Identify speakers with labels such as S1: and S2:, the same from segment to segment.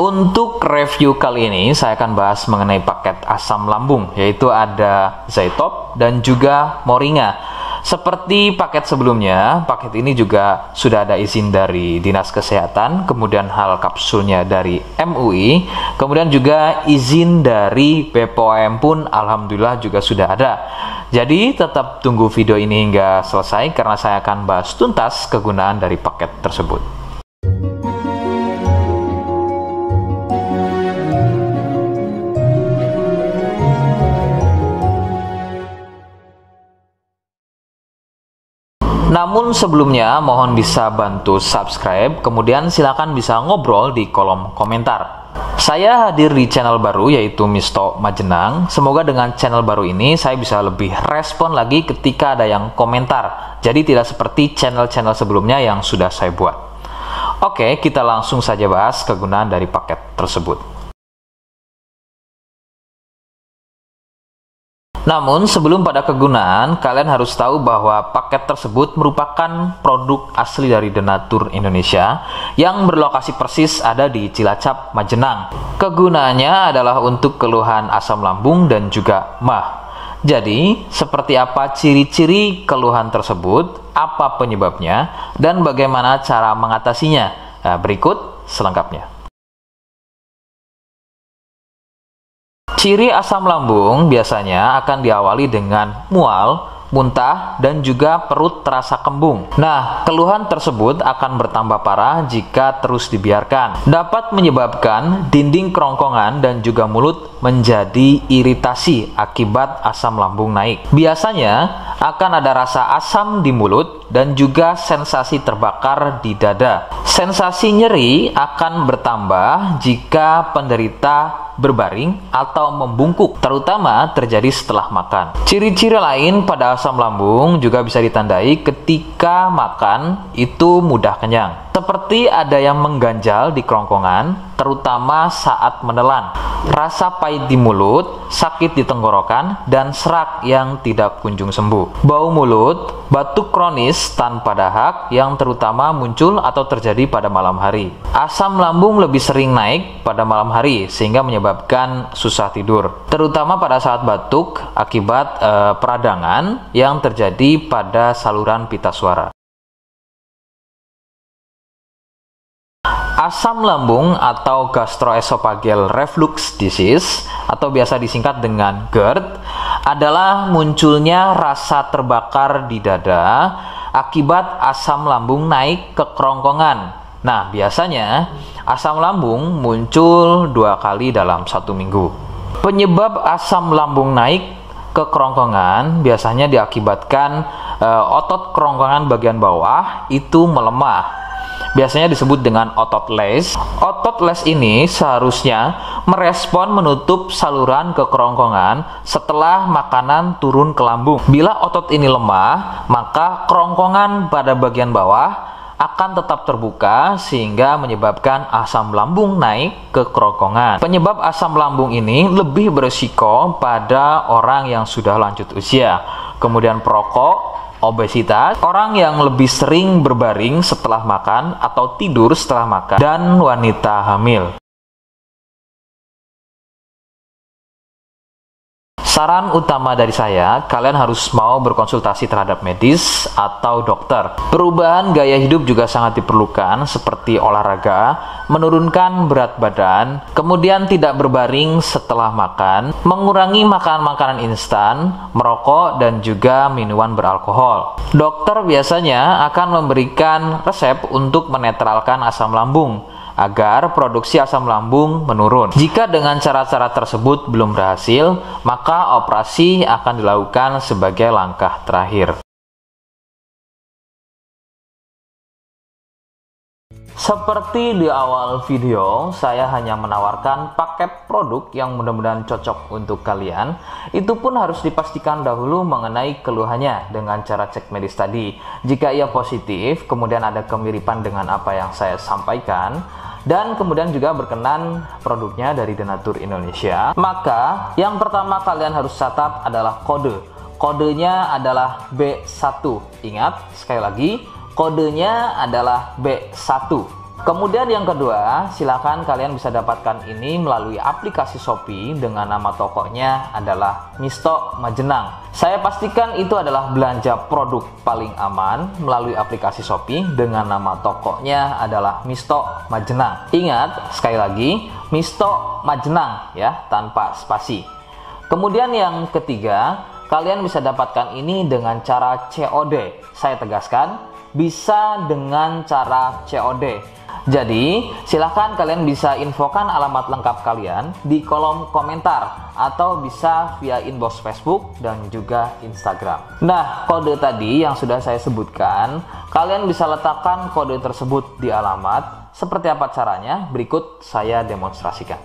S1: Untuk review kali ini saya akan bahas mengenai paket asam lambung, yaitu ada Zytop dan juga Moringa. Seperti paket sebelumnya, paket ini juga sudah ada izin dari Dinas Kesehatan, kemudian hal kapsulnya dari MUI, kemudian juga izin dari BPOM pun alhamdulillah juga sudah ada. Jadi tetap tunggu video ini hingga selesai karena saya akan bahas tuntas kegunaan dari paket tersebut. Namun sebelumnya mohon bisa bantu subscribe, kemudian silakan bisa ngobrol di kolom komentar. Saya hadir di channel baru yaitu Misto Majenang. Semoga dengan channel baru ini saya bisa lebih respon lagi ketika ada yang komentar. Jadi tidak seperti channel-channel sebelumnya yang sudah saya buat. Oke, kita langsung saja bahas kegunaan dari paket tersebut. Namun sebelum pada kegunaan, kalian harus tahu bahwa paket tersebut merupakan produk asli dari Denatur Indonesia yang berlokasi persis ada di Cilacap, Majenang. Kegunaannya adalah untuk keluhan asam lambung dan juga MAH. Jadi, seperti apa ciri-ciri keluhan tersebut, apa penyebabnya, dan bagaimana cara mengatasinya? Nah, berikut selengkapnya. Ciri asam lambung biasanya akan diawali dengan mual, muntah, dan juga perut terasa kembung. Nah, keluhan tersebut akan bertambah parah jika terus dibiarkan. Dapat menyebabkan dinding kerongkongan dan juga mulut menjadi iritasi akibat asam lambung naik. Biasanya akan ada rasa asam di mulut dan juga sensasi terbakar di dada. Sensasi nyeri akan bertambah jika penderita berbaring atau membungkuk, terutama terjadi setelah makan. Ciri-ciri lain pada asam lambung juga bisa ditandai ketika makan itu mudah kenyang, seperti ada yang mengganjal di kerongkongan, terutama saat menelan, rasa pahit di mulut, sakit di tenggorokan, dan serak yang tidak kunjung sembuh. Bau mulut, batuk kronis tanpa dahak yang terutama muncul atau terjadi pada malam hari. Asam lambung lebih sering naik pada malam hari sehingga menyebabkan susah tidur, terutama pada saat batuk akibat peradangan yang terjadi pada saluran pita suara. Asam lambung atau gastroesophageal reflux disease atau biasa disingkat dengan GERD adalah munculnya rasa terbakar di dada akibat asam lambung naik ke kerongkongan. Nah, biasanya asam lambung muncul 2 kali dalam 1 minggu. Penyebab asam lambung naik ke kerongkongan biasanya diakibatkan otot kerongkongan bagian bawah itu melemah. Biasanya disebut dengan otot les. Otot les ini seharusnya merespon menutup saluran ke kerongkongan setelah makanan turun ke lambung. Bila otot ini lemah, maka kerongkongan pada bagian bawah akan tetap terbuka sehingga menyebabkan asam lambung naik ke kerongkongan. Penyebab asam lambung ini lebih berisiko pada orang yang sudah lanjut usia, kemudian perokok, obesitas, orang yang lebih sering berbaring setelah makan atau tidur setelah makan, dan wanita hamil. Saran utama dari saya, kalian harus mau berkonsultasi terhadap medis atau dokter. Perubahan gaya hidup juga sangat diperlukan, seperti olahraga, menurunkan berat badan, kemudian tidak berbaring setelah makan, mengurangi makan makanan instan, merokok, dan juga minuman beralkohol. Dokter biasanya akan memberikan resep untuk menetralkan asam lambung, agar produksi asam lambung menurun. Jika dengan cara-cara tersebut belum berhasil, maka operasi akan dilakukan sebagai langkah terakhir. Seperti di awal video, saya hanya menawarkan paket produk yang mudah-mudahan cocok untuk kalian. Itu pun harus dipastikan dahulu mengenai keluhannya dengan cara cek medis tadi. Jika ia positif, kemudian ada kemiripan dengan apa yang saya sampaikan, dan kemudian juga berkenan produknya dari Denatur Indonesia, maka yang pertama kalian harus catat adalah kode. Kodenya adalah B1. Ingat, sekali lagi, kodenya adalah B1. Kemudian yang kedua, silakan kalian bisa dapatkan ini melalui aplikasi Shopee dengan nama tokonya adalah Misto Majenang. Saya pastikan itu adalah belanja produk paling aman melalui aplikasi Shopee dengan nama tokonya adalah Misto Majenang. Ingat, sekali lagi, Misto Majenang ya, tanpa spasi. Kemudian yang ketiga, kalian bisa dapatkan ini dengan cara COD. Saya tegaskan, bisa dengan cara COD. Jadi, silahkan kalian bisa infokan alamat lengkap kalian di kolom komentar atau bisa via inbox Facebook dan juga Instagram. Nah, kode tadi yang sudah saya sebutkan, kalian bisa letakkan kode tersebut di alamat. Seperti apa caranya? Berikut saya demonstrasikan.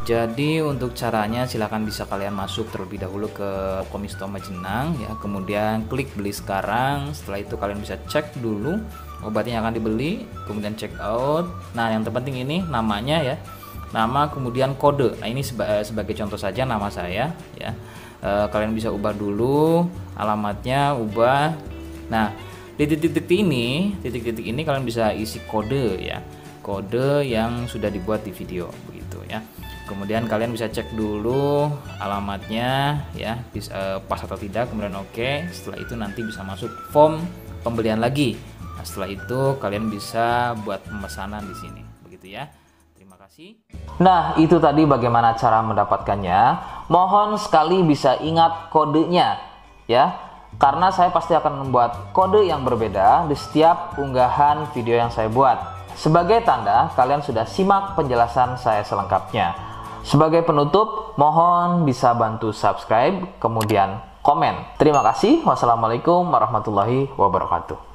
S1: Jadi untuk caranya silahkan bisa kalian masuk terlebih dahulu ke Misto Majenang ya, kemudian klik beli sekarang. Setelah itu kalian bisa cek dulu obatnya yang akan dibeli, kemudian check out. Nah yang terpenting ini namanya ya, nama kemudian kode. Nah ini sebagai contoh saja nama saya ya. Kalian bisa ubah dulu alamatnya, ubah. Nah di titik-titik ini kalian bisa isi kode ya, kode yang sudah dibuat di video begitu ya. Kemudian kalian bisa cek dulu alamatnya ya, pas atau tidak, kemudian oke. Setelah itu nanti bisa masuk form pembelian lagi. Nah, setelah itu kalian bisa buat pemesanan di sini begitu ya. Terima kasih. Nah, itu tadi bagaimana cara mendapatkannya. Mohon sekali bisa ingat kodenya ya. Karena saya pasti akan membuat kode yang berbeda di setiap unggahan video yang saya buat. Sebagai tanda kalian sudah simak penjelasan saya selengkapnya. Sebagai penutup, mohon bisa bantu subscribe, kemudian komen. Terima kasih. Wassalamualaikum warahmatullahi wabarakatuh.